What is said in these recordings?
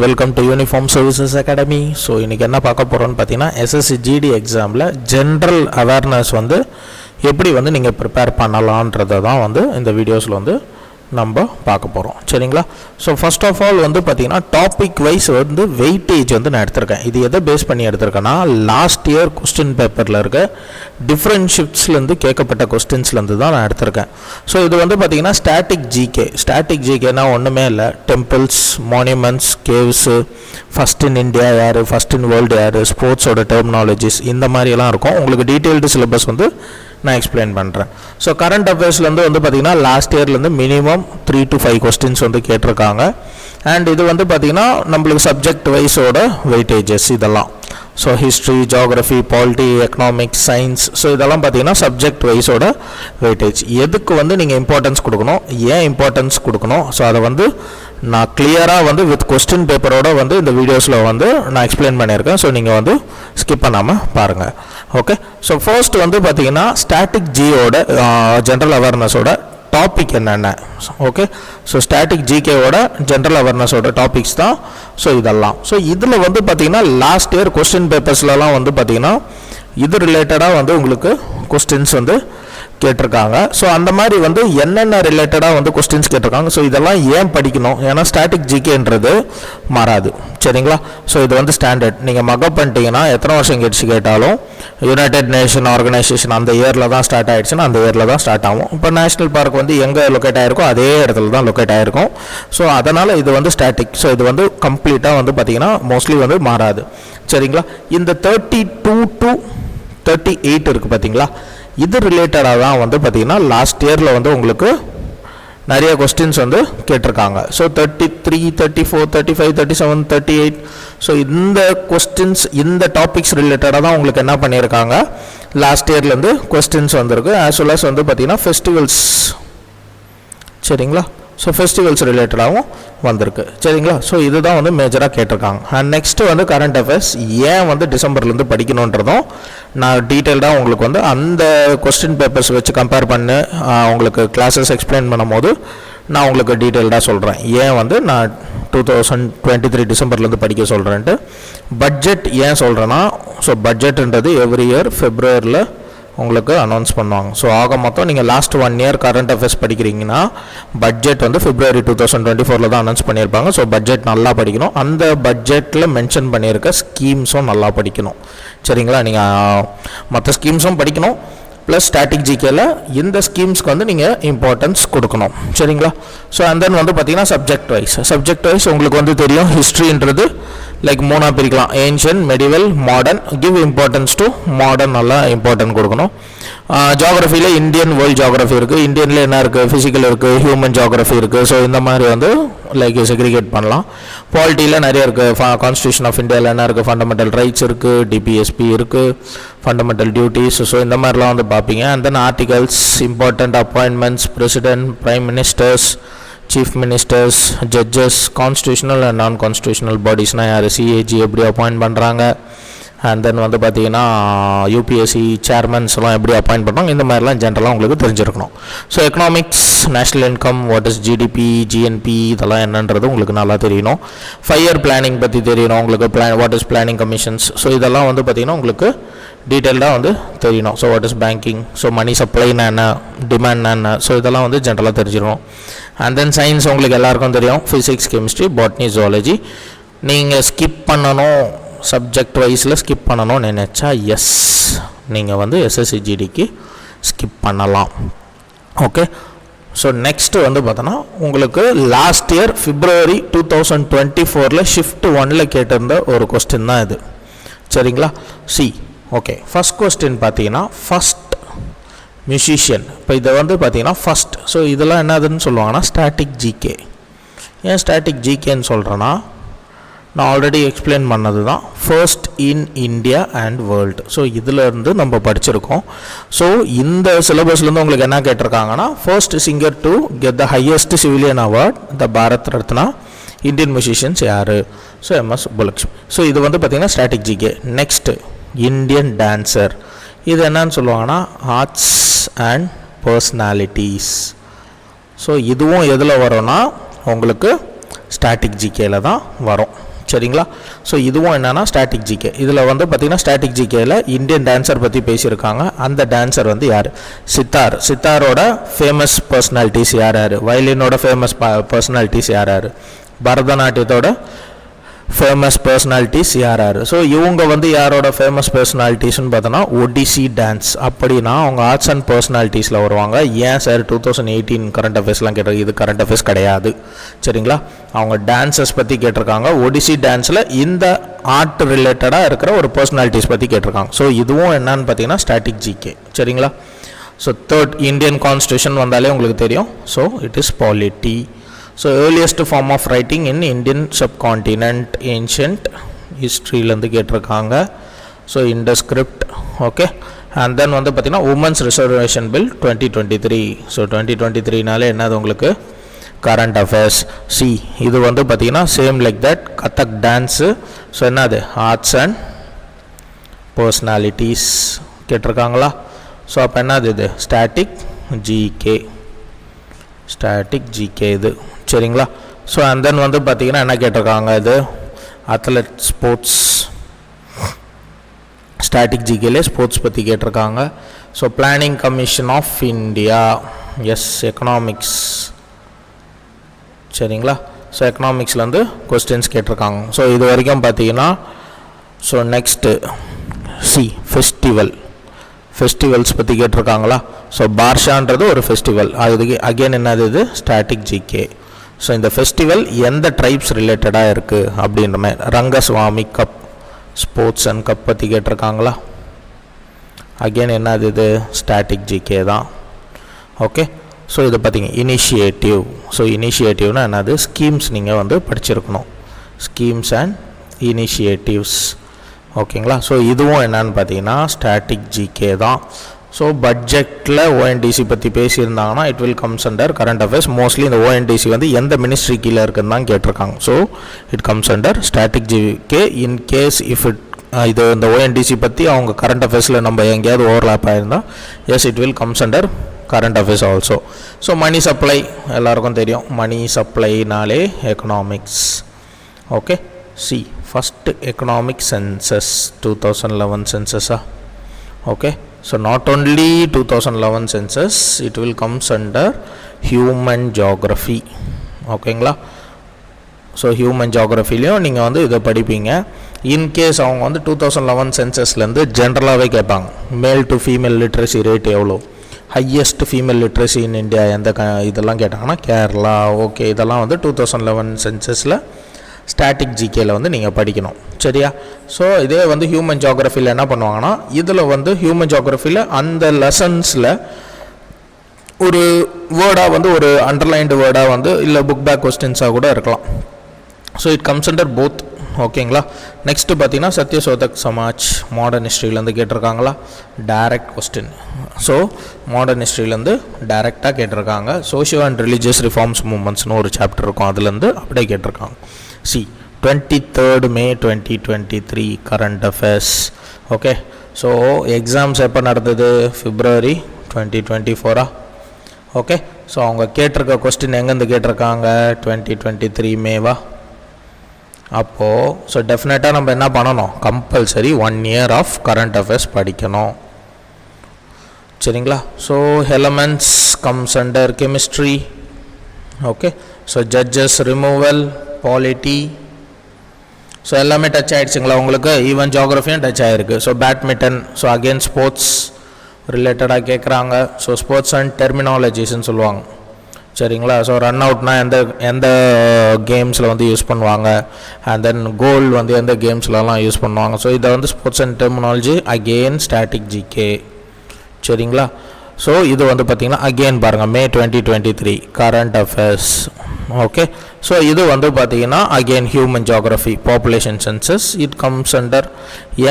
Welcome to uniform services academy. So இன்றைக்கி என்ன பார்க்க போகிறோன்னு பார்த்தீங்கன்னா, எஸ்எஸ்சி ஜிடி எக்ஸாமில் ஜென்ரல் அவேர்னஸ் வந்து எப்படி வந்து நீங்கள் ப்ரிப்பேர் பண்ணலான்றதை தான் வந்து இந்த வீடியோஸில் வந்து நம்ம பார்க்க போகிறோம். சரிங்களா? ஸோ ஃபர்ஸ்ட் ஆஃப் ஆல் வந்து பார்த்தீங்கன்னா டாபிக் வைஸ் வந்து வெயிட்டேஜ் வந்து நான் எடுத்திருக்கேன். இது எதை பேஸ் பண்ணி எடுத்திருக்கேன்னா, லாஸ்ட் இயர் கொஸ்டின் பேப்பரில் இருக்க டிஃப்ரெண்ட் ஷிஃப்ட்ஸ்லேருந்து கேட்கப்பட்ட கொஸ்டின்ஸ்லேருந்து தான் நான் எடுத்திருக்கேன். ஸோ இது வந்து பார்த்தீங்கன்னா ஸ்டாட்டிக் ஜிகேனா ஒன்றுமே இல்லை. Temples, monuments, caves, first in India யார், ஃபஸ்ட் இன் வேர்ல்டு யார், ஸ்போர்ட்ஸோட டெர்மினாலஜிஸ், இந்த மாதிரியெல்லாம் இருக்கும். உங்களுக்கு டீட்டெயில்டு சிலபஸ் வந்து நான் எக்ஸ்பிளைன் பண்ணுறேன். ஸோ கரண்ட் அஃபேர்ஸ்லேருந்து வந்து பார்த்திங்கன்னா லாஸ்ட் இயர்லேருந்து மினிமம் 3 to 5 கொஸ்டின்ஸ் வந்து கேட்டிருக்காங்க. அண்ட் இது வந்து பார்த்திங்கன்னா நம்மளுக்கு சப்ஜெக்ட் வைஸோட வெயிட்டேஜஸ் இதெல்லாம். So history, geography, polity, economics, science, so இதெல்லாம் பார்த்தீங்கன்னா சப்ஜெக்ட் வைஸோட வெயிட்டேஜ். எதுக்கு வந்து நீங்கள் இம்பார்ட்டன்ஸ் கொடுக்கணும், ஏன் இம்பார்ட்டன்ஸ் கொடுக்கணும், ஸோ அதை வந்து நான் கிளியராக வந்து வித் கொஸ்டின் பேப்பரோட வந்து இந்த வீடியோஸில் வந்து நான் எக்ஸ்பிளைன் பண்ணியிருக்கேன். ஸோ நீங்கள் வந்து ஸ்கிப் பண்ணாமல் பாருங்கள். ஓகே. ஸோ ஃபர்ஸ்ட் வந்து பார்த்தீங்கன்னா ஸ்டாட்டிக் ஜியோட ஜென்ரல் அவேர்னஸோட டாபிக் என்னென்ன. ஓகே. ஸோ ஸ்டாட்டிக் ஜிகேவோட ஜென்ரல் அவேர்னஸோட டாபிக்ஸ் தான் ஸோ இதெல்லாம். ஸோ இதில் வந்து பார்த்தீங்கன்னா லாஸ்ட் இயர் கொஸ்டின் பேப்பர்ஸ்லாம் வந்து பார்த்தீங்கன்னா இது ரிலேட்டடாக வந்து உங்களுக்கு கொஸ்டின்ஸ் வந்து கேட்டிருக்காங்க. ஸோ அந்த மாதிரி வந்து என்னென்ன ரிலேட்டடாக வந்து கொஸ்டின்ஸ் கேட்டிருக்காங்க. ஸோ இதெல்லாம் ஏன் படிக்கணும், ஏன்னா ஸ்டாட்டிக் ஜிகேன்றது மாறாது. சரிங்களா? ஸோ இது வந்து ஸ்டாண்டர்ட். நீங்கள் மக்கப் பண்ணிட்டீங்கன்னா எத்தனை வருஷம் கழிச்சு கேட்டாலும் யுனைடெட் நேஷன் ஆர்கனைசேஷன் அந்த இயரில் தான் ஸ்டார்ட் ஆகிடுச்சுன்னா அந்த இயரில் தான் ஸ்டார்ட் ஆகும். இப்போ நேஷனல் பார்க் வந்து எங்கே லொக்கேட் ஆகிருக்கோ அதே இடத்துல தான் லொக்கேட் ஆகிருக்கும். ஸோ அதனால் இது வந்து ஸ்டாட்டிக். ஸோ இது வந்து கம்ப்ளீட்டாக வந்து பார்த்திங்கன்னா மோஸ்ட்லி வந்து மாறாது. சரிங்களா? இந்த 32 to 38 இருக்குது பார்த்தீங்களா, இது ரிலேட்டடாக தான் வந்து பார்த்திங்கன்னா லாஸ்ட் இயரில் வந்து உங்களுக்கு நிறைய கொஸ்டின்ஸ் வந்து கேட்டிருக்காங்க. ஸோ 33, 34, 35, 37, 38. ஸோ இந்த கொஸ்டின்ஸ் இந்த டாபிக்ஸ் ரிலேட்டடாக தான் உங்களுக்கு என்ன பண்ணியிருக்காங்க, லாஸ்ட் இயர்லேருந்து கொஸ்டின்ஸ் வந்திருக்கு. ஆஸ் வெல் அஸ் வந்து பார்த்திங்கன்னா ஃபெஸ்டிவல்ஸ். சரிங்களா? ஸோ ஃபெஸ்டிவல்ஸ் ரிலேட்டடாகவும் வந்திருக்கு. சரிங்களா? ஸோ இதுதான் வந்து மேஜராக கேட்டிருக்காங்க. அண்ட் நெக்ஸ்ட்டு வந்து கரண்ட் அஃபேர்ஸ் ஏன் வந்து டிசம்பர்லேருந்து படிக்கணுன்றதும் நான் டீட்டெயில்டாக உங்களுக்கு வந்து அந்த கொஸ்டின் பேப்பர்ஸ் வச்சு கம்பேர் பண்ணி உங்களுக்கு கிளாஸஸ் எக்ஸ்பிளைன் பண்ணும்போது நான் உங்களுக்கு டீட்டெயில்டாக சொல்கிறேன் ஏன் வந்து நான் 2023 டிசம்பர்லேருந்து படிக்க சொல்கிறேன்ட்டு. பட்ஜெட் ஏன் சொல்கிறேன்னா, ஸோ பட்ஜெட்டுன்றது எவ்ரி இயர் ஃபெப்ரவரியில் உங்களுக்கு அனௌன்ஸ் பண்ணுவாங்க. ஸோ ஆக மொத்தம் நீங்கள் லாஸ்ட் 1 year கரண்ட் அஃபேர்ஸ் படிக்கிறீங்கன்னா பட்ஜெட் வந்து February 2024 தான் அனௌன்ஸ் பண்ணியிருப்பாங்க. ஸோ பட்ஜெட் நல்லா படிக்கணும். அந்த பட்ஜெட்டில் மென்ஷன் பண்ணியிருக்க ஸ்கீம்ஸும் நல்லா படிக்கணும். சரிங்களா? நீங்கள் மற்ற ஸ்கீம்ஸும் படிக்கணும், ப்ளஸ் ஸ்டாட்டிக் ஜிகேல இந்த ஸ்கீம்ஸ்க்கு வந்து நீங்கள் இம்பார்ட்டன்ஸ் கொடுக்கணும். சரிங்களா? ஸோ அண்ட் தென் வந்து பார்த்தீங்கன்னா சப்ஜெக்ட் வைஸ் உங்களுக்கு வந்து தெரியும், ஹிஸ்ட்ரின்றது லைக் 3 பிரிக்கலாம். Ancient, medieval, modern. Give importance to modern, நல்லா இம்பார்ட்டன்ட் கொடுக்கணும். ஜியாகிரஃபியில் இந்தியன் வேர்ல்டு ஜியாகிரஃபி இருக்குது, இந்தியனில் என்ன இருக்குது, ஃபிசிக்கல் இருக்குது, ஹியூமன் ஜியாகிரஃபி இருக்குது. ஸோ இந்த மாதிரி வந்து லைக் செக்ரிகேட் பண்ணலாம். பாலிட்டியில் நிறைய இருக்குது. கான்ஸ்டியூஷன் ஆஃப் இந்தியாவில் என்ன இருக்குது, ஃபண்டமெண்டல் ரைட்ஸ் இருக்குது, டிபிஎஸ்பி இருக்குது, ஃபண்டமெண்டல் டியூட்டிஸ். ஸோ இந்த மாதிரிலாம் வந்து பார்ப்பீங்க. And then articles, important appointments, president, prime ministers, chief ministers, judges, constitutional and non constitutional பாடிஸ்னால் யார், சிஏஜி எப்படி அப்பாயிண்ட் பண்ணுறாங்க, அண்ட் தென் வந்து பார்த்தீங்கன்னா யூபிஎஸ்சி சேர்மன்ஸ்லாம் எப்படி அப்பாயிண்ட் பண்ணுறாங்க, இந்த மாதிரிலாம் ஜென்ரலாக உங்களுக்கு தெரிஞ்சிருக்கணும். So economics, national income, what is GDP, GNB, இதெல்லாம் என்னன்றது உங்களுக்கு நல்லா தெரியணும். 5 year பிளானிங் பற்றி தெரியணும் உங்களுக்கு. What is planning commissions. So இதெல்லாம் வந்து பார்த்திங்கன்னா உங்களுக்கு டீட்டெயில்டாக வந்து தெரியணும். So what is banking, so money சப்ளைனா என்ன, டிமாண்ட்னா என்ன, ஸோ இதெல்லாம் வந்து ஜென்ரலாக தெரிஞ்சிடணும். அண்ட் தென் சயின்ஸ் உங்களுக்கு எல்லாருக்கும் தெரியும், ஃபிசிக்ஸ், கெமிஸ்ட்ரி, பாட்னி, ஜுவாலஜி. நீங்கள் ஸ்கிப் பண்ணணும், சப்ஜெக்ட் வைஸில் ஸ்கிப் பண்ணணும்னு நினச்சா எஸ், நீங்கள் வந்து எஸ்எஸ்சி ஜிடிக்கு ஸ்கிப் பண்ணலாம். ஓகே. ஸோ நெக்ஸ்ட்டு வந்து பார்த்தோன்னா உங்களுக்கு லாஸ்ட் இயர் February 2024 ஷிஃப்ட் 1 கேட்டிருந்த ஒரு கொஸ்டின் தான் இது. சரிங்களா? ஓகே. ஃபஸ்ட் கொஸ்டின் பார்த்தீங்கன்னா ஃபஸ்ட் மியூசிஷியன். இப்போ இதை வந்து பார்த்தீங்கன்னா ஃபஸ்ட். ஸோ இதெல்லாம் என்னதுன்னு சொல்லுவாங்கன்னா ஸ்டாட்டிக் ஜிகே. ஏன் ஸ்டாட்டிக் ஜிகேன்னு சொல்கிறேன்னா, நான் ஆல்ரெடி எக்ஸ்பிளைன் பண்ணது தான், first in India and world. So இதிலேருந்து நம்ம படிச்சிருக்கோம். ஸோ இந்த சிலபஸ்லேருந்து உங்களுக்கு என்ன கேட்டிருக்காங்கன்னா, first singer to get the highest civilian award the Bharat Ratna Indian musicians யார், ஸோ எம்எஸ் சுப்புலட்சுமி. ஸோ இது வந்து பார்த்திங்கன்னா static GK. Next Indian dancer. இது என்னன்னு சொல்லுவாங்கன்னா ஆர்ட்ஸ் அண்ட் பர்சனாலிட்டிஸ். ஸோ இதுவும் எதில் வரும்னா உங்களுக்கு ஸ்டாட்டிக் ஜிகேல தான் வரும். சரிங்களா? ஸோ இதுவும் என்னென்னா ஸ்டாட்டிக் ஜிகே. இதில் வந்து பார்த்திங்கன்னா ஸ்டாட்டிக் ஜிகேயில் இந்தியன் டான்ஸர் பற்றி பேசியிருக்காங்க. அந்த டான்ஸர் வந்து யார்? சித்தார். சித்தாரோட ஃபேமஸ் பர்சனாலிட்டிஸ் யார் யார்? வயலினோட ஃபேமஸ் பர்சனாலிட்டிஸ் யார் யார்? பரதநாட்டியத்தோட ஃபேமஸ் பர்சனாலிட்டிஸ் யார் யார்? ஸோ இவங்க வந்து யாரோட ஃபேமஸ் பர்சனாலிட்டிஸ்னு பார்த்தோன்னா ஒடிசி டான்ஸ். அப்படின்னா அவங்க ஆர்ட்ஸ் அண்ட் பர்சனாலிட்டிஸில் வருவாங்க. ஏன் சார் 2018 கரண்ட் அஃபேர்ஸ்லாம் கேட்டிருக்கு? இது கரண்ட் அஃபேர்ஸ் கிடையாது. சரிங்களா? அவங்க டான்ஸஸ் பற்றி கேட்டிருக்காங்க. ஒடிசி டான்ஸில் இந்த ஆர்ட் ரிலேட்டடாக இருக்கிற ஒரு பர்சனாலிட்டிஸ் பற்றி கேட்டிருக்காங்க. ஸோ இதுவும் என்னன்னு பார்த்தீங்கன்னா ஸ்டாட்டிக் ஜிகே. சரிங்களா? ஸோ தேர்ட் இந்தியன் கான்ஸ்டியூஷன் வந்தாலே உங்களுக்கு தெரியும். So it is polity. So earliest form of writing in Indian subcontinent ancient ஹிஸ்ட்ரியிலேருந்து கேட்டிருக்காங்க. So Indus script. Okay. And then வந்து பார்த்திங்கன்னா உமன்ஸ் ரிசர்வேஷன் பில் 2023. ஸோ 2023நாலே என்னது உங்களுக்கு கரண்ட் அஃபேர்ஸ். சி இது வந்து பார்த்திங்கன்னா same like that Kathak dance. So என்னது ஆர்ட்ஸ் அண்ட் பர்சனாலிட்டிஸ் கேட்டிருக்காங்களா? ஸோ அப்போ என்னது இது ஸ்டாட்டிக் ஜிகே. ஸ்டாட்டிக் ஜிகே இது. சரிங்களா? ஸோ அண்ட் தென் வந்து பார்த்திங்கன்னா என்ன கேட்டிருக்காங்க? இது அத்லெட் ஸ்போர்ட்ஸ். ஸ்டாட்டிக் ஜிகேலே ஸ்போர்ட்ஸ் பற்றி கேட்டிருக்காங்க. So planning commission of India. Yes economics. சரிங்களா? ஸோ எக்கனாமிக்ஸ்லேருந்து கொஸ்டின்ஸ் கேட்டிருக்காங்க. ஸோ இது வரைக்கும் பார்த்தீங்கன்னா ஸோ நெக்ஸ்ட்டு சி ஃபெஸ்டிவல்ஸ் பற்றி கேட்டிருக்காங்களா? ஸோ பார்ஷான்றது ஒரு ஃபெஸ்டிவல். அதுக்கு அகெயின் என்னது இது ஸ்டாட்டிக் ஜிகே. ஸோ இந்த ஃபெஸ்டிவல் எந்த ட்ரைப்ஸ் ரிலேட்டடாக இருக்குது அப்படின்ற மாதிரி. Rangaswamy cup sports and cup பற்றி கேட்டிருக்காங்களா? அகெயின் என்னது இது ஸ்டாட்டிக் ஜிகே தான். ஓகே. ஸோ இதை பார்த்தீங்க இனிஷியேட்டிவ். ஸோ இனிஷியேட்டிவ்னா என்னது ஸ்கீம்ஸ் நீங்கள் வந்து படிச்சிருக்கணும். Schemes and initiatives. ஓகேங்களா? ஸோ இதுவும் என்னன்னு பார்த்தீங்கன்னா ஸ்டாட்டிக் ஜிகே தான். ஸோ பட்ஜெட்டில் ஓஎன்டிசி பற்றி பேசியிருந்தாங்கன்னா it will comes under current affairs. Mostly இந்த ஓஎன்டிசி வந்து எந்த மினிஸ்ட்ரி கீழே இருக்குன்னு தான் கேட்டிருக்காங்க. So it comes under static GK. In case if it இது இந்த ஓஎன்டிசி பற்றி அவங்க கரண்ட் அஃபேர்ஸில் நம்ம எங்கேயாவது ஓவர்லாப் ஆயிருந்தால் yes it will comes under current affairs also. So money supply எல்லாருக்கும் தெரியும். மணி சப்ளைனாலே economics. Okay. C first economic census 2011 சென்சஸா? Okay. So not only 2011 census, it will comes under human geography. ஓகேங்களா? ஸோ ஹியூமன் ஜியாகிரஃபிலையும் நீங்கள் வந்து இதை படிப்பீங்க. இன்கேஸ் அவங்க வந்து 2011 சென்சஸ்லேருந்து ஜென்ரலாகவே கேட்பாங்க. Male to female literacy rate எவ்வளோ, highest female literacy in India எந்த இதெல்லாம் கேட்டாங்கன்னா கேரளா. ஓகே. இதெல்லாம் வந்து 2011 சென்சஸில் ஸ்டாட்டிக் ஜிகேல வந்து நீங்கள் படிக்கணும். சரியா? ஸோ இதே வந்து ஹியூமன் ஜியாகிரஃபியில் என்ன பண்ணுவாங்கன்னா இதில் வந்து ஹியூமன் ஜியாகிரஃபியில் அந்த லெசன்ஸில் ஒரு வேர்டாக வந்து ஒரு அண்டர்லைன்டு வேர்டாக வந்து இல்லை புக் பேக் கொஸ்டின்ஸாக கூட இருக்கலாம். So it comes under both. ஓகேங்களா? நெக்ஸ்ட்டு பார்த்தீங்கன்னா சத்யசோதக் சமாஜ் மாடர்ன் ஹிஸ்ட்ரியிலேருந்து கேட்டிருக்காங்களா? Direct question. ஸோ மாடர்ன் ஹிஸ்ட்ரியிலேருந்து டைரெக்டாக கேட்டிருக்காங்க. சோஷியோ அண்ட் ரிலீஜியஸ் ரிஃபார்ம்ஸ் மூமெண்ட்ஸ்னு ஒரு சாப்டர் இருக்கும், அதுலேருந்து அப்படியே கேட்டிருக்காங்க. C 23rd May 2023 current affairs. Okay. So exams எப்போ நடந்தது? February 2024. ஓகே. ஸோ அவங்க கேட்டிருக்க கொஸ்டின் எங்கேருந்து கேட்டிருக்காங்க? 2023 மேவா? அப்போது ஸோ டெஃபினட்டாக நம்ம என்ன பண்ணணும்? Compulsory 1 year of current affairs படிக்கணும். சரிங்களா? So elements comes under chemistry. Okay. So judges removal, polity. So எல்லாமே டச் ஆகிடுச்சுங்களா உங்களுக்கு? ஈவன் ஜியாகிரஃபியும் டச் ஆகிருக்கு. So badminton. So again sports ரிலேட்டடாக கேட்குறாங்க. ஸோ ஸ்போர்ட்ஸ் அண்ட் டெர்மினாலஜிஸ்ன்னு சொல்லுவாங்க. சரிங்களா? ஸோ ரன் அவுட்னா எந்த கேம்ஸில் வந்து யூஸ் பண்ணுவாங்க, அண்ட் தென் கோல் வந்து எந்த கேம்ஸ்லலாம் யூஸ் பண்ணுவாங்க. ஸோ இதை வந்து sports and terminology again static GK. சரிங்களா? ஸோ இது வந்து பார்த்திங்கன்னா அகெயின் பாருங்கள் May 2023 current affairs. Okay. So இது வந்து பார்த்திங்கன்னா again human geography population census it comes under.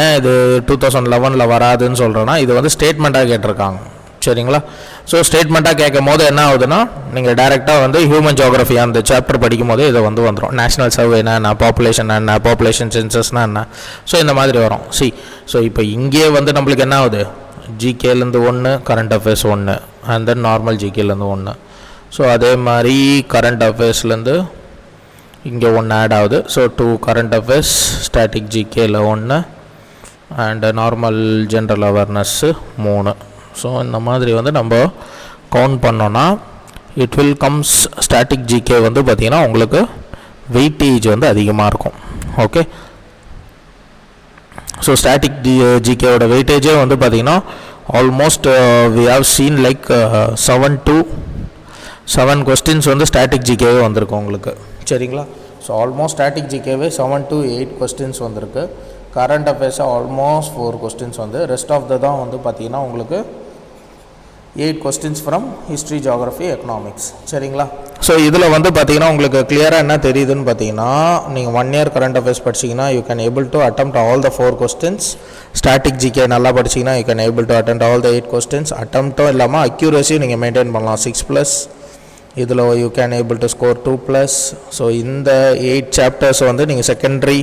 ஏன் இது 2011 வராதுன்னு சொல்கிறேன்னா இது வந்து ஸ்டேட்மெண்ட்டாக கேட்டிருக்காங்க. சரிங்களா? ஸோ ஸ்டேட்மெண்ட்டாக கேட்கும் போது என்ன ஆகுதுன்னா நீங்கள் டேரெக்டாக வந்து ஹியூமன் ஜியாகிரஃபி அந்த சாப்டர் படிக்கும் போது இதை வந்து வந்துடும். நேஷனல் சர்வேனா என்ன, பாப்புலேஷன் என்ன, பாப்புலேஷன் சென்சஸ்னால் என்ன, ஸோ இந்த மாதிரி வரும். ஸோ இப்போ இங்கே வந்து நம்மளுக்கு என்ன ஆகுது? ஜிகேலேருந்து 1, current affairs 1, and then normal ஜிகேலேருந்து 1. ஸோ அதே மாதிரி கரண்ட் அஃபேர்ஸ்லேருந்து இங்கே ஒன்று ஆட் ஆகுது. ஸோ 2 கரண்ட் அஃபேர்ஸ், ஸ்டாட்டிக் ஜிகேயில் 1 and normal general awareness 3. So இந்த மாதிரி வந்து நம்ம கவுண்ட் பண்ணோன்னா it will comes static GK வந்து பார்த்திங்கன்னா உங்களுக்கு வெயிட்டேஜ் வந்து அதிகமாக இருக்கும். ஓகே, ஸோ ஸ்டாட்டிக் ஜிகேவோட வெயிட்டேஜே வந்து பார்த்திங்கன்னா almost we have seen like 7 questions வந்து ஸ்டாட்டிக் ஜிகேவே வந்திருக்கு உங்களுக்கு. சரிங்களா? ஸோ ஆல்மோஸ்ட் ஸ்டாட்டிக் ஜிகேவே 7 to 8 கொஸ்டின்ஸ் வந்திருக்கு. கரண்ட் அஃபேர்ஸாக ஆல்மோஸ்ட் 4 கொஸ்டின்ஸ் வந்து, ரெஸ்ட் ஆஃப் த தான் வந்து பார்த்திங்கன்னா உங்களுக்கு 8 questions from history, geography, economics. சரிங்களா? ஸோ இதில் வந்து பார்த்திங்கன்னா உங்களுக்கு கிளியராக என்ன தெரியுதுன்னு பார்த்தீங்கன்னா, நீங்கள் 1 year கரண்ட் அஃபேர்ஸ் படிச்சிங்கன்னா you can able to attempt all the 4 questions. Static GK நல்லா படிச்சிங்கன்னா you can able to attempt all the 8 questions. அட்டெம்ப்ட்டும் இல்லாமல் அக்யூரஸியும் நீங்கள் மெயின்டைன் பண்ணலாம். 6+, இதில் you can able to score 2+. So இந்த 8 சாப்டர்ஸ் வந்து நீங்கள் செகண்டரி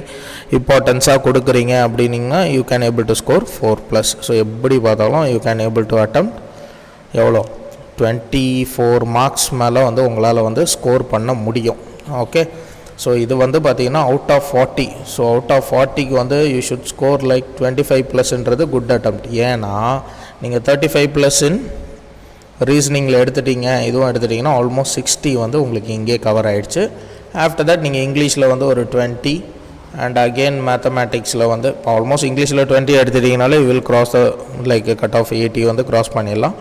இம்பார்ட்டன்ஸாக கொடுக்குறீங்க அப்படின்னிங்கன்னா you can able to score 4+. So எப்படி பார்த்தாலும் you can able to attempt எவ்வளோ 24 மார்க்ஸ் மேலே வந்து உங்களால் வந்து ஸ்கோர் பண்ண முடியும். ஓகே, ஸோ இது வந்து பார்த்திங்கன்னா out of 40. So out of 40க்கு வந்து யூ ஷுட் ஸ்கோர் லைக் 25+ன்றது குட் அட்டெம்ப்ட். ஏன்னா நீங்கள் 35+ இன் ரீசனிங்கில் எடுத்துட்டிங்க, இதுவும் எடுத்துட்டிங்கன்னா ஆல்மோஸ்ட் 60 வந்து உங்களுக்கு இங்கே கவர் ஆகிடுச்சு. ஆஃப்டர் தட் நீங்கள் இங்கிலீஷில் வந்து ஒரு 20 அண்ட் அகெயின் மேத்தமேட்டிக்ஸில் வந்து ஆல்மோஸ்ட் இங்கிலீஷில் 20 எடுத்துட்டிங்கனாலே will cross the like cut off 80 வந்து கிராஸ் பண்ணிடலாம்.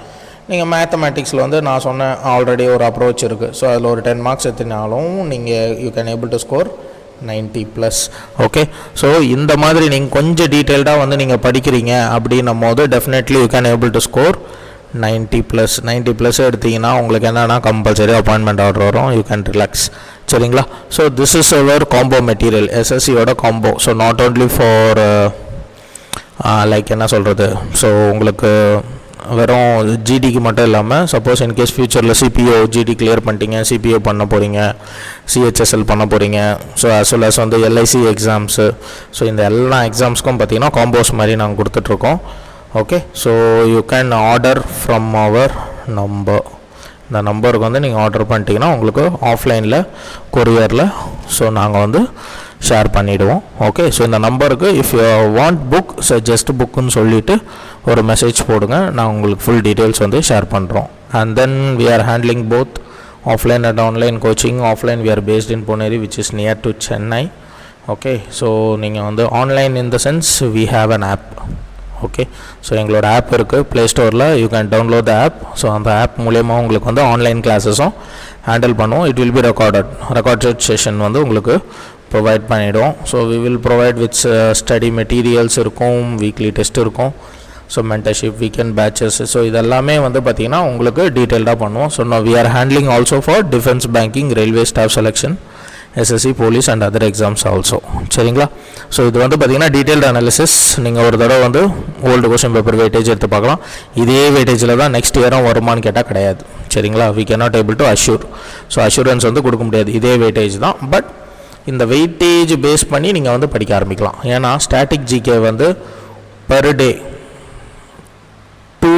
நீங்கள் மேத்தமேட்டிக்ஸில் வந்து நான் சொன்ன ஆல்ரெடி ஒரு அப்ரோச் இருக்குது. ஸோ அதில் ஒரு 10 மார்க்ஸ் எடுத்தினாலும் நீங்கள் you can able to score 90+. Okay, so இந்த மாதிரி நீங்கள் கொஞ்சம் டீட்டெயில்டாக வந்து நீங்கள் படிக்கிறீங்க அப்படின்னும் போது definitely you can able to score 90+. எடுத்திங்கன்னா உங்களுக்கு என்னென்னா கம்பல்சரி அப்பாயின்மெண்ட் ஆர்டர் வரும். You can relax. சரிங்களா? So this is our combo material, எஸ்எஸ்சியோட combo. So not only for like என்ன சொல்கிறது, ஸோ உங்களுக்கு வெறும் ஜிடிக்கு மட்டும் இல்லாமல் சப்போஸ் இன்கேஸ் ஃப்யூச்சரில் சிபிஓ ஜிடி கிளியர் பண்ணிட்டீங்க, சிபிஓ பண்ண போகிறீங்க, சிஹெச்எஸ்எல் பண்ண போகிறீங்க, ஸோ அஸ் வெல் அஸ் வந்து எல்ஐசி எக்ஸாம்ஸு, ஸோ இந்த எல்லா எக்ஸாம்ஸ்க்கும் பார்த்திங்கன்னா காம்போஸ் மாதிரி நாங்கள் கொடுத்துட்ருக்கோம். Okay, so you can order from our number. இந்த நம்பருக்கு வந்து நீங்கள் ஆர்டர் பண்ணிட்டீங்கன்னா உங்களுக்கு ஆஃப்லைனில் கொரியரில் ஸோ நாங்கள் வந்து ஷேர் பண்ணிவிடுவோம். ஓகே, ஸோ இந்த நம்பருக்கு if you want book just புக்குன்னு சொல்லிவிட்டு ஒரு மெசேஜ் போடுங்க, நான் உங்களுக்கு ஃபுல் டீட்டெயில்ஸ் வந்து ஷேர் பண்ணுறோம். And then we are handling both offline and online coaching. Offline we are based in Ponneri which is near to Chennai. Okay, so நீங்கள் வந்து online in the sense we have an app. Okay, so எங்களோட app இருக்குது play ஸ்டோரில், you can download the app. So அந்த app மூலயமா உங்களுக்கு வந்து online கிளாஸஸும் ஹேண்டில் பண்ணுவோம். It will be recorded session வந்து உங்களுக்கு ப்ரொவைட் பண்ணிவிடுவோம். So we will provide with study materials இருக்கும், வீக்லி டெஸ்ட் இருக்கும், so mentorship, weekend batches, so இதெல்லாமே வந்து பார்த்திங்கன்னா உங்களுக்கு டீட்டெயில்டாக பண்ணுவோம். So we are handling also for defence banking, railway staff selection, SSC, police and other exams also. சரிங்களா? So இது வந்து பார்த்திங்கன்னா டீட்டெயில்டு அனாலிசிஸ். நீங்கள் ஒரு தடவை வந்து ஓல்டு கொஸ்டின் பேப்பர் வெயிட்டேஜ் எடுத்து பார்க்கலாம். இதே வெயிட்டேஜில் தான் நெக்ஸ்ட் இயரும் வருமானு கேட்டால் கிடையாது. சரிங்களா? We can not able to assure. So assurance வந்து கொடுக்க முடியாது. இதே வெயிட்டேஜ் தான். பட் இந்த வெயிட்டேஜ் பேஸ் பண்ணி நீங்கள் வந்து படிக்க ஆரம்பிக்கலாம். ஏன்னா ஸ்டாட்டிக் ஜிகே வந்து பெர் டே 2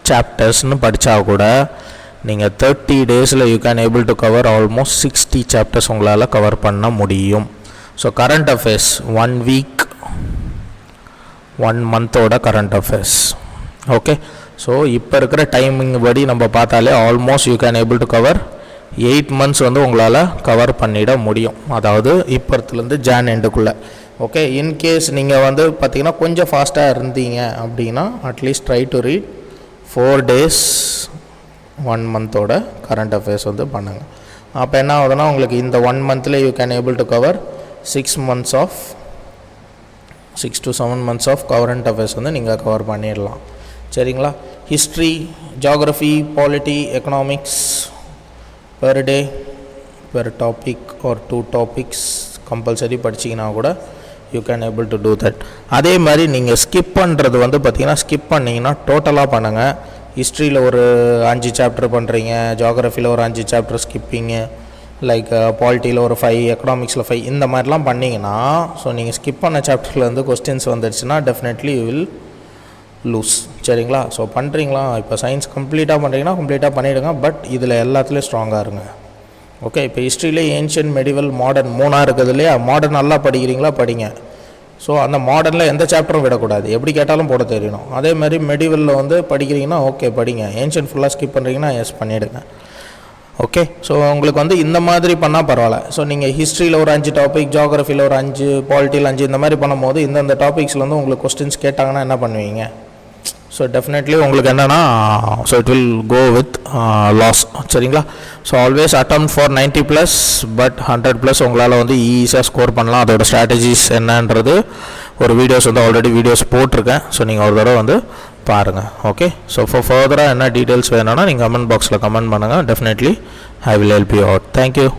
சாப்டர்ஸ்னு படித்தா கூட நீங்கள் 30 டேஸில் you can able to cover almost 60 chapters உங்களால் கவர் பண்ண முடியும். ஸோ கரண்ட் அஃபேர்ஸ் 1 வீக் 1 மந்தோட கரண்ட் அஃபேர்ஸ். ஓகே, ஸோ இப்போ இருக்கிற டைமிங் படி நம்ம பார்த்தாலே almost you can able to cover 8 months வந்து உங்களால் கவர் பண்ணிட முடியும். அதாவது இப்போத்துலேருந்து ஜான் எண்டுக்குள்ளே. ஓகே, இன்கேஸ் நீங்கள் வந்து பார்த்திங்கன்னா கொஞ்சம் ஃபாஸ்ட்டாக இருந்தீங்க அப்படின்னா at least try to read 4 days 1 மந்தோட கரண்ட் அஃபேர்ஸ் வந்து பண்ணுங்கள். அப்போ என்ன ஆகுதுன்னா உங்களுக்கு இந்த 1 மந்த்தில் you can able to cover 6 to 7 months of current affairs வந்து நீங்கள் கவர் பண்ணிடலாம். சரிங்களா? History, geography, polity, economics per day per topic or 2 topics compulsory படிச்சிங்கன்னா கூட you can able to do that. அதே மாதிரி நீங்கள் ஸ்கிப் பண்ணுறது வந்து பார்த்திங்கன்னா ஸ்கிப் பண்ணிங்கன்னா டோட்டலாக பண்ணுங்கள். ஹிஸ்ட்ரியில் ஒரு 5 சாப்டர் பண்ணுறீங்க, ஜியோகிராஃபியில் ஒரு 5 சாப்டர் ஸ்கிப்பிங்கு, லைக் பாலிட்டியில் ஒரு 5, எக்கனாமிக்ஸில் 5, இந்த மாதிரிலாம் பண்ணிங்கன்னா ஸோ நீங்கள் ஸ்கிப் பண்ண சாப்டர்லேருந்து கொஸ்டின்ஸ் வந்துடுச்சுன்னா டெஃபினெட்லி யூ வில் லூஸ். சரிங்களா? ஸோ பண்ணுறீங்களா? இப்போ சயின்ஸ் கம்ப்ளீட்டாக பண்ணுறீங்கன்னா கம்ப்ளீட்டாக பண்ணிவிடுங்க. பட் இதில் எல்லாத்துலேயும் ஸ்ட்ராங்காக இருங்க. ஓகே, இப்போ ஹிஸ்ட்ரியிலே ஏன்ஷியன்ட், மெடிவல், மாடர்ன் 3 இருக்குது இல்லையா? மாடர்ன் நல்லா படிக்கிறீங்களா? படிங்க. ஸோ அந்த மாடர்னில் எந்த சாப்டரும் விடக்கூடாது, எப்படி கேட்டாலும் போட தெரியணும். அதே மாதிரி மெடிவலில் வந்து படிக்கிறீங்கன்னா ஓகே படிங்க, ஏன்ஷியன்ட் ஃபுல்லாக ஸ்கிப் பண்ணுறீங்கன்னா எஸ் பண்ணிவிடுங்க. ஓகே, ஸோ உங்களுக்கு வந்து இந்த மாதிரி பண்ணால் பரவாயில்ல. ஸோ நீங்கள் ஹிஸ்ட்ரியில் ஒரு 5 டாபிக், ஜியாகிரஃபியில் ஒரு 5, பாலிட்டியில் 5, இந்த மாதிரி பண்ணும்போது இந்தந்த டாபிக்ஸில் வந்து உங்களுக்கு கொஸ்டின்ஸ் கேட்டாங்கன்னா என்ன பண்ணுவீங்க? ஸோ டெஃபினெட்லி உங்களுக்கு என்னென்னா so it will go with loss. சரிங்களா? So always attempt for 90+, but 100+ உங்களால் வந்து ஈஸியாக ஸ்கோர் பண்ணலாம். அதோட ஸ்ட்ராட்டஜிஸ் என்னன்றது ஒரு வீடியோஸ் வந்து ஆல்ரெடி வீடியோஸ் போட்டிருக்கேன். ஸோ நீங்கள் ஒரு தடவை வந்து பாருங்கள். ஓகே, ஸோ ஃபர்தராக என்ன டீட்டெயில்ஸ் வேணும்னா நீங்கள் கமெண்ட் பாக்ஸில் கமெண்ட் பண்ணுங்கள். Definitely I will help you out. Thank you.